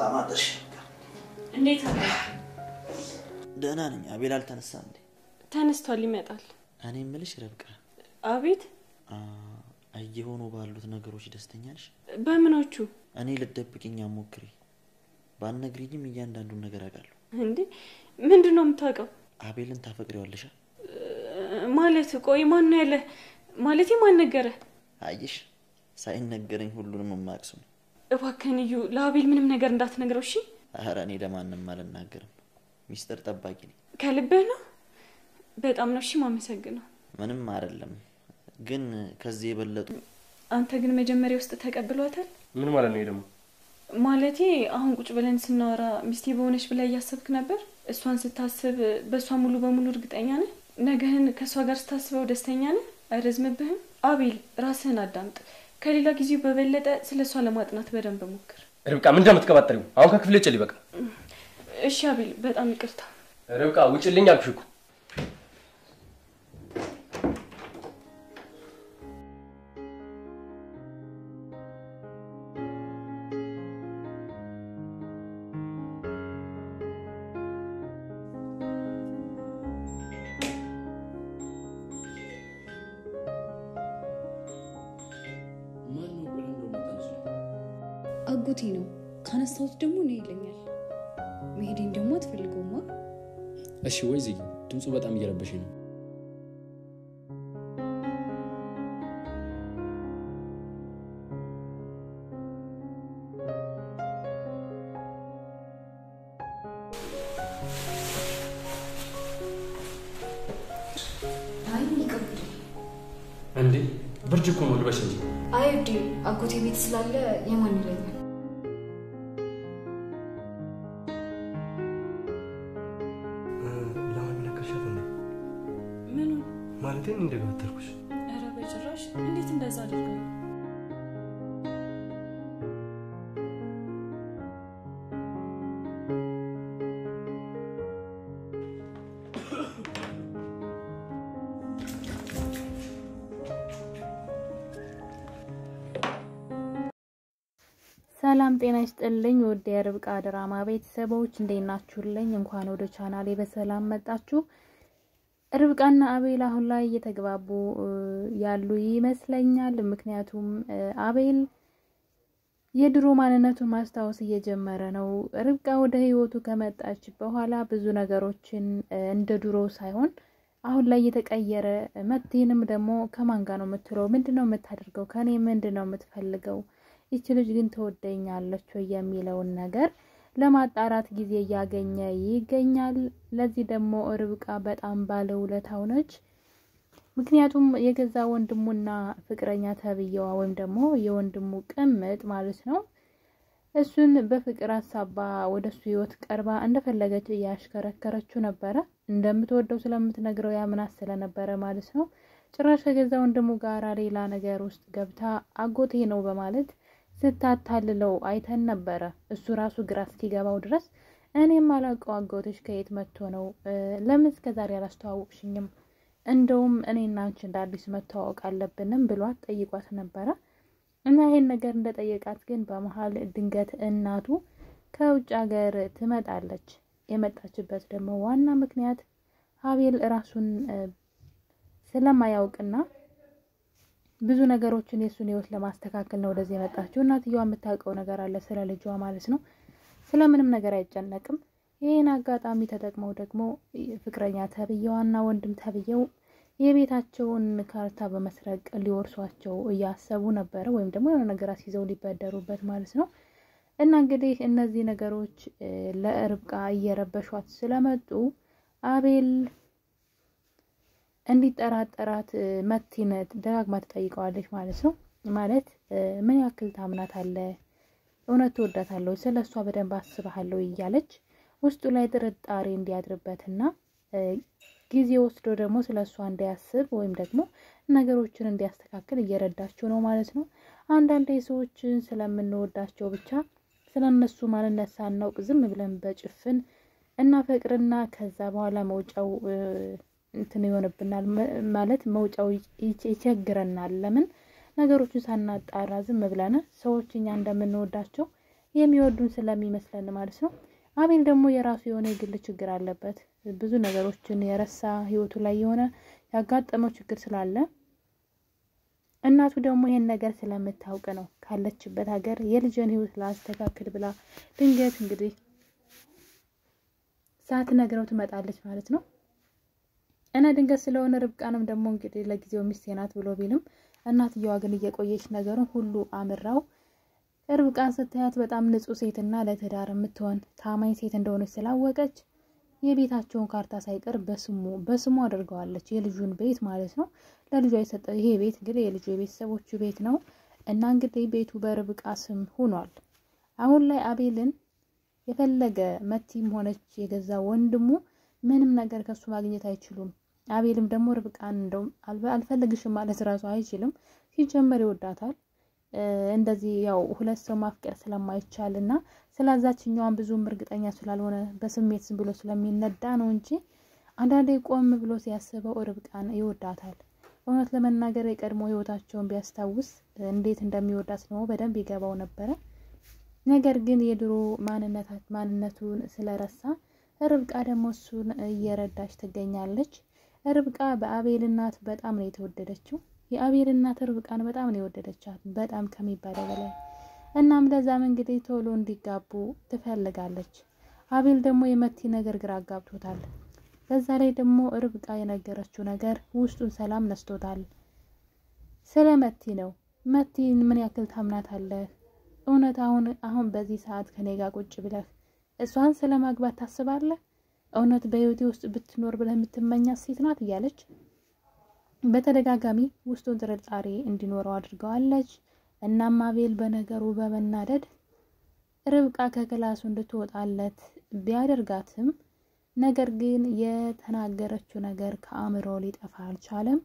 ሰላም አደርሽ እንዴት አለ ደህና ነኝ አቤል አልተነሳም እንዴ ተነስቷል ይመጣል እኔ ምልሽ ረብቃ አቤት አይሆኑ ባሉት ነገሮች ደስተኛ ነሽ በምኖቹ እኔ ልደብቅኛ ሞክሪ ባንነግሪኝም እያንዳንዱን ነገር አውቃለሁ እንዴ ምንድነው የምታውቀው አቤልን ታፈቅሪዋለሽ ማለት ቆይ ማን ነው ያለ ማለቴ ማን ነገረ አይሽ ሳይነገረኝ ሁሉንም ማክሱም እባከንዩ ለአቤል ምንም ነገር እንዳትነግረው እሺ ኧረ እኔ ለማንንም አልናገርም ሚስጥር ጠባቂ ነኝ ከልብህ ነው በጣም ነው እሺ ማመሰግነው ምንም አይደለም ግን ከዚህ የበለጡ አንተ ግን መጀመሪያ ውስጥ ተቀብሏታል ምን ማለት ነው ደግሞ ማለቴ አሁን ቁጭ ብለን ስናወራ ሚስቴ በሆነሽ ብላ ያሰብክ ነበር እሷን ስታስብ በሷ ሙሉ በሙሉ እርግጠኛ ነህ ነገህን ከሷ ጋር ስታስበው ደስተኛ ነህ አይረዝምብህም አቤል ራስህን አዳምጥ ከሌላ ጊዜው በበለጠ ስለሷ ለማጥናት በደንብ ሞክር ርብቃ ምን እንደምትቀባጥሪው አሁን ከክፍለ ጨሊ በቃ እሺ አቤል በጣም ይቅርታ ርብቃ ውጭልኝ አልኩሽ አጎቴ ነው ካነሳውት ደግሞ ነው ይለኛል መሄድን ደግሞ አትፈልገውማ እሺ ወይ ዝይ ድምጹ በጣም እየረበሸኝ ነው አይ ይቀበል እንዴ ብርጅ እኮ ነው ልበሽ እንጂ አይዲ አጎቴ ቤት ስላለ የማን ይለኛል ማለቴን እንደገበተርኩሽ ኧረ በጭራሽ እንዴት እንደዛ አድርገው ሰላም ጤና ይስጥልኝ ወደ ርብቃ ድራማ ቤተሰቦች እንደናችሁልኝ እንኳን ወደ ቻናሌ በሰላም መጣችሁ ርብቃና አቤል አሁን ላይ እየተግባቡ ያሉ ይመስለኛል ምክንያቱም አቤል የድሮ ማንነቱን ማስታወስ እየጀመረ ነው ርብቃ ወደ ህይወቱ ከመጣች በኋላ ብዙ ነገሮችን እንደ ድሮ ሳይሆን አሁን ላይ የተቀየረ መጥተንም ደግሞ ከማን ጋር ነው የምትለው ምንድነው የምታደርገው ከኔ ምንድነው የምትፈልገው እቺ ልጅ ግን ተወደኛለች ወይ የሚለውን ነገር ለማጣራት ጊዜ ያገኘ ይገኛል ለዚህ ደግሞ ርብቃ በጣም ባለውለታው ነች ምክንያቱም የገዛ ወንድሙና ፍቅረኛ ተብየዋ ወይም ደግሞ የወንድሙ ቅምጥ ማለት ነው እሱን በፍቅር አሳባ ወደሱ ህይወት ቀርባ እንደፈለገች ያሽከረከረችው ነበር እንደምትወደው ስለምትነግረው ያምናት ስለነበረ ማለት ነው ጭራሽ ከገዛ ወንድሙ ጋር ሌላ ነገር ውስጥ ገብታ አጎቴ ነው በማለት ስታታልለው አይተን ነበር እሱ ራሱ ግራ እስኪገባው ድረስ እኔም አላቀው አጎትሽ ከየት መጥቶ ነው ለምን እስከዛሬ አላስተዋወቅሽኝም እንደውም እኔና አንቺ እንዳዲስ መተዋወቅ አለብንም ብሏት ጠይቋት ነበር እና ይሄን ነገር እንደጠየቃት ግን በመሃል ድንገት እናቱ ከውጭ ሀገር ትመጣለች የመጣችበት ደግሞ ዋና ምክንያት አቤል ራሱን ስለማያውቅና ብዙ ነገሮችን የሱን ህይወት ለማስተካከል ነው ወደዚህ የመጣችው እናትየዋ የምታውቀው ነገር አለ ስለ ልጇ ማለት ነው ስለምንም ነገር አይጨነቅም ይሄን አጋጣሚ ተጠቅመው ደግሞ ፍቅረኛ ተብየዋና ወንድም ተብየው የቤታቸውን ካርታ በመስረቅ ሊወርሷቸው ያሰቡ ነበር ወይም ደግሞ የሆነ ነገር አስይዘው ሊበደሩበት ማለት ነው እና እንግዲህ እነዚህ ነገሮች ለርብቃ እየረበሿት ስለመጡ አቤል እንዲጠራጠራት መቲነት ደጋግማ ተጠይቀዋለች ማለት ነው ማለት ምን ያክል ታምናታለህ እውነት ትወዳታለህ ስለሷ በደንብ አስበሃለሁ እያለች ውስጡ ላይ ጥርጣሬ እንዲያድርበትና ጊዜ ወስዶ ደግሞ ስለሷ እንዲያስብ ወይም ደግሞ ነገሮችን እንዲያስተካክል እየረዳቸው ነው ማለት ነው አንዳንድ ሰዎችን ስለምንወዳቸው ብቻ ስለነሱ ማንነት ሳናውቅ ዝም ብለን በጭፍን እና ፍቅርና ከዛ በኋላ መውጫው እንትን ይሆንብናል ማለት መውጫው ይቸግረናል ለምን ነገሮችን ሳናጣራ ዝም ብለን ሰዎችኛ እንደምንወዳቸው የሚወዱን ስለሚመስለን ማለት ነው። አቤል ደግሞ የራሱ የሆነ የግል ችግር አለበት። ብዙ ነገሮችን የረሳ ህይወቱ ላይ የሆነ ያጋጠመው ችግር ስላለ እናቱ ደግሞ ይሄን ነገር ስለምታውቅ ነው ካለችበት ሀገር የልጅን ህይወት ላስተካክል ብላ ድንገት እንግዲህ ሳትነግረው ትመጣለች ማለት ነው። እና ድንገት ስለሆነ ርብቃንም ደግሞ እንግዲህ ለጊዜው ሚስቴ ናት ብሎ ቢልም እናትየዋ ግን እየቆየች ነገሩን ሁሉ አምራው ርብቃን ስታያት በጣም ንጹህ ሴትና ለትዳር የምትሆን ታማኝ ሴት እንደሆነች ስላወቀች የቤታቸውን ካርታ ሳይቀር በስሙ አድርገዋለች። የልጁን ቤት ማለት ነው። ለልጇ የሰጠው ይሄ ቤት እንግዲህ የልጁ የቤተሰቦቹ ቤት ነው እና እንግዲህ ቤቱ በርብቃ ስም ሆኗል። አሁን ላይ አቤልን የፈለገ መቲም ሆነች የገዛ ወንድሙ ምንም ነገር ከሱ ማግኘት አይችሉም። አቤልም ደግሞ ርብቃን እንደው አልፈልግሽም ማለት ራሱ አይችልም። ሲጀመር ይወዳታል። እንደዚህ ያው ሁለት ሰው ማፍቀር ስለማይቻልና ስለዛችኛዋን ብዙም እርግጠኛ ስላልሆነ በስሜት ዝም ብሎ ስለሚነዳ ነው እንጂ አንዳንዴ ቆም ብሎ ሲያስበው ርብቃን ይወዳታል። እውነት ለመናገር የቀድሞ ህይወታቸውን ቢያስታውስ እንዴት እንደሚወዳት ነው በደንብ ይገባው ነበር። ነገር ግን የድሮ ማንነቱን ስለረሳ ርብቃ ደግሞ እሱን እየረዳች ትገኛለች። ርብቃ በአቤል እናት በጣም ነው የተወደደችው። የአቤል እናት ርብቃን በጣም ነው የወደደቻት በጣም ከሚባለው በላይ። እናም ለዛም እንግዲህ ቶሎ እንዲጋቡ ትፈልጋለች። አቤል ደግሞ የመቲ ነገር ግራ አጋብቶታል። በዛ ላይ ደግሞ ርብቃ የነገረችው ነገር ውስጡን ሰላም ነስቶታል። ስለ መቲ ነው። መቲን ምን ያክል ታምናታለህ? እውነት አሁን በዚህ ሰዓት ከኔ ጋር ቁጭ ብለህ እሷን ስለማግባት ታስባለህ? እውነት በህይወቴ ውስጥ ብትኖር ብለህ የምትመኛት ሴት ናት እያለች በተደጋጋሚ ውስጡን ጥርጣሬ እንዲኖረው አድርገዋለች። እናም አቤል በነገሩ በመናደድ ርብቃ ከክላሱ እንድትወጣለት ቢያደርጋትም ነገር ግን የተናገረችው ነገር ከአእምሮ ሊጠፋ አልቻለም።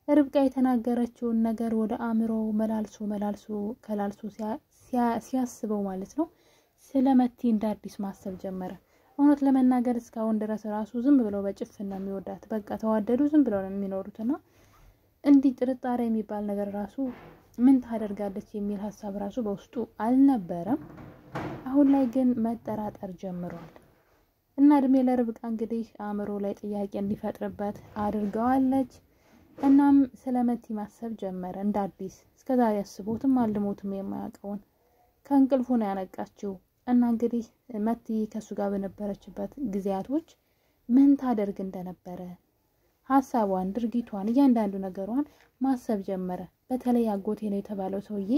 ርብቃ የተናገረችውን ነገር ወደ አእምሮ መላልሶ ሲያስበው ማለት ነው ስለመቲ እንደ አዲስ ማሰብ ጀመረ። እውነት ለመናገር እስካሁን ድረስ ራሱ ዝም ብለው በጭፍና የሚወዳት በቃ ተዋደዱ ዝም ብለው ነው የሚኖሩትና እንዲህ ጥርጣሬ የሚባል ነገር ራሱ ምን ታደርጋለች የሚል ሐሳብ ራሱ በውስጡ አልነበረም። አሁን ላይ ግን መጠራጠር ጀምሯል። እና እድሜ ለርብቃ እንግዲህ አእምሮ ላይ ጥያቄ እንዲፈጥርበት አድርገዋለች። እናም ስለመቲ ማሰብ ጀመረ እንደ አዲስ። እስከዛሬ ያስቦትም አልሞትም የማያውቀውን ከእንቅልፉ ነው ያነቃችው። እና እንግዲህ መቲ ከሱ ጋር በነበረችበት ጊዜያቶች ምን ታደርግ እንደነበረ ሐሳቧን፣ ድርጊቷን፣ እያንዳንዱ ነገሯን ማሰብ ጀመረ። በተለይ አጎቴ ነው የተባለው ሰውዬ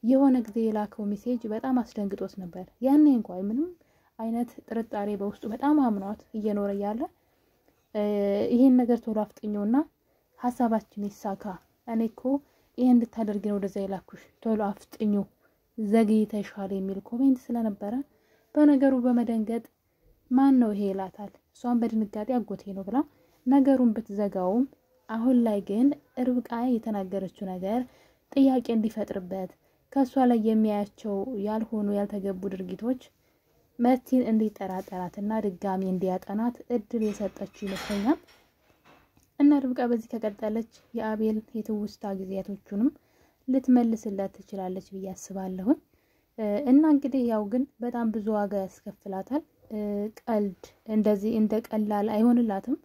የሆነ ጊዜ የላከው ሜሴጅ በጣም አስደንግጦት ነበር። ያኔ እንኳን ምንም አይነት ጥርጣሬ በውስጡ በጣም አምኗት እየኖረ ያለ ይሄን ነገር ቶሎ አፍጥኙና ሐሳባችን ይሳካ፣ እኔ እኮ ይሄን እንድታደርጊ ነው ወደዛ የላኩሽ፣ ቶሎ አፍጥኙ ዘግይተሻል የሚል ኮሜንት ስለነበረ በነገሩ በመደንገጥ ማን ነው ይሄ ይላታል። እሷን በድንጋጤ አጎቴ ነው ብላ ነገሩን ብትዘጋውም አሁን ላይ ግን ርብቃ የተናገረችው ነገር ጥያቄ እንዲፈጥርበት ከሷ ላይ የሚያያቸው ያልሆኑ ያልተገቡ ድርጊቶች መቲን እንዲጠራጠራትና ድጋሚ እንዲያጠናት እድል የሰጠችው ይመስለኛል። እና ርብቃ በዚህ ከቀጠለች የአቤል የትውስታ ጊዜያቶቹንም ልትመልስለት ትችላለች ብዬ አስባለሁ። እና እንግዲህ ያው ግን በጣም ብዙ ዋጋ ያስከፍላታል። ቀልድ እንደዚህ እንደ ቀላል አይሆንላትም።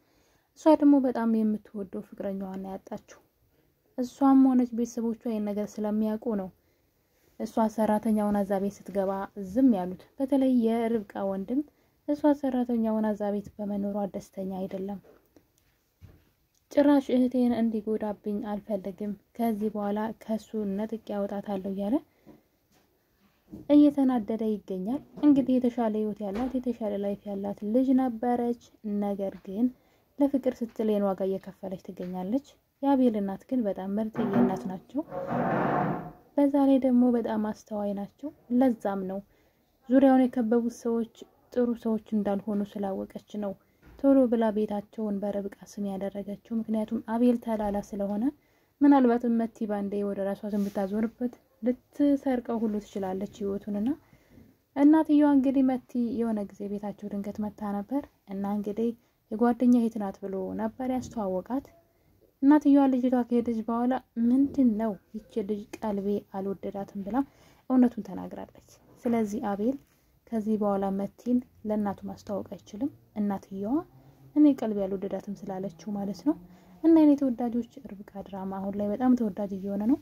እሷ ደግሞ በጣም የምትወደው ፍቅረኛዋን ያጣችው። እሷም ሆነች ቤተሰቦቿ ይሄን ነገር ስለሚያውቁ ነው እሷ ሰራተኛውን አዛቤት ስትገባ ዝም ያሉት። በተለይ የርብቃ ወንድም እሷ ሰራተኛውን አዛቤት በመኖሯ ደስተኛ አይደለም። ጭራሽ እህቴን እንዲጎዳብኝ አልፈልግም፣ ከዚህ በኋላ ከሱ ነጥቄ ያወጣታለሁ እያለ እየተናደደ ይገኛል። እንግዲህ የተሻለ ህይወት ያላት የተሻለ ላይፍ ያላት ልጅ ነበረች። ነገር ግን ለፍቅር ስትል የኔ ዋጋ እየከፈለች ትገኛለች። የአቤል እናት ግን በጣም ምርጥዬ እናት ናቸው። በዛ ላይ ደግሞ በጣም አስተዋይ ናቸው። ለዛም ነው ዙሪያውን የከበቡት ሰዎች ጥሩ ሰዎች እንዳልሆኑ ስላወቀች ነው ቶሎ ብላ ቤታቸውን በርብቃ ስም ያደረገችው። ምክንያቱም አቤል ተላላ ስለሆነ ምናልባት መቲ ባንዴ ወደ ራሷ ብታዞርበት ልትሰርቀው ሁሉ ትችላለች ህይወቱንና እናትየዋ እንግዲህ መቲ የሆነ ጊዜ ቤታቸው ድንገት መታ ነበር እና እንግዲህ የጓደኛ እህት ናት ብሎ ነበር ያስተዋወቃት። እናትየዋ ልጅቷ ከሄደች በኋላ ምንድነው ይቺ ልጅ ቀልቤ አልወደዳትም ብላ እውነቱን ተናግራለች። ስለዚህ አቤል ከዚህ በኋላ መቲን ለእናቱ ማስተዋወቅ አይችልም። እናትየዋ እኔ ቀልብ ያልወደዳትም ስላለችው ማለት ነው። እና የኔ ተወዳጆች ርብቃ ድራማ አሁን ላይ በጣም ተወዳጅ እየሆነ ነው።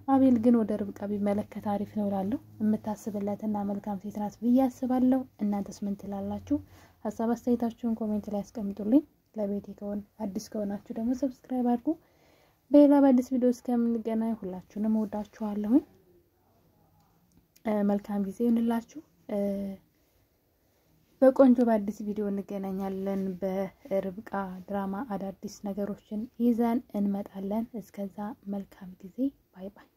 አቤል ግን ወደ ርብቃ ቢመለከት አሪፍ ነው እላለሁ። የምታስብለትና መልካም ሴት ናት ብዬ አስባለሁ። እናንተስ ምን ትላላችሁ? ሀሳብ አስተያየታችሁን ኮሜንት ላይ አስቀምጡልኝ። ለቤቴ አዲስ ከሆናችሁ ደግሞ ሰብስክራይብ አድርጉ። በሌላ በአዲስ ቪዲዮ እስከምንገናኝ ሁላችሁንም እወዳችኋለሁ። መልካም ጊዜ ይሁንላችሁ። በቆንጆ በአዲስ ቪዲዮ እንገናኛለን። በርብቃ ድራማ አዳዲስ ነገሮችን ይዘን እንመጣለን። እስከዛ መልካም ጊዜ። ባይ ባይ።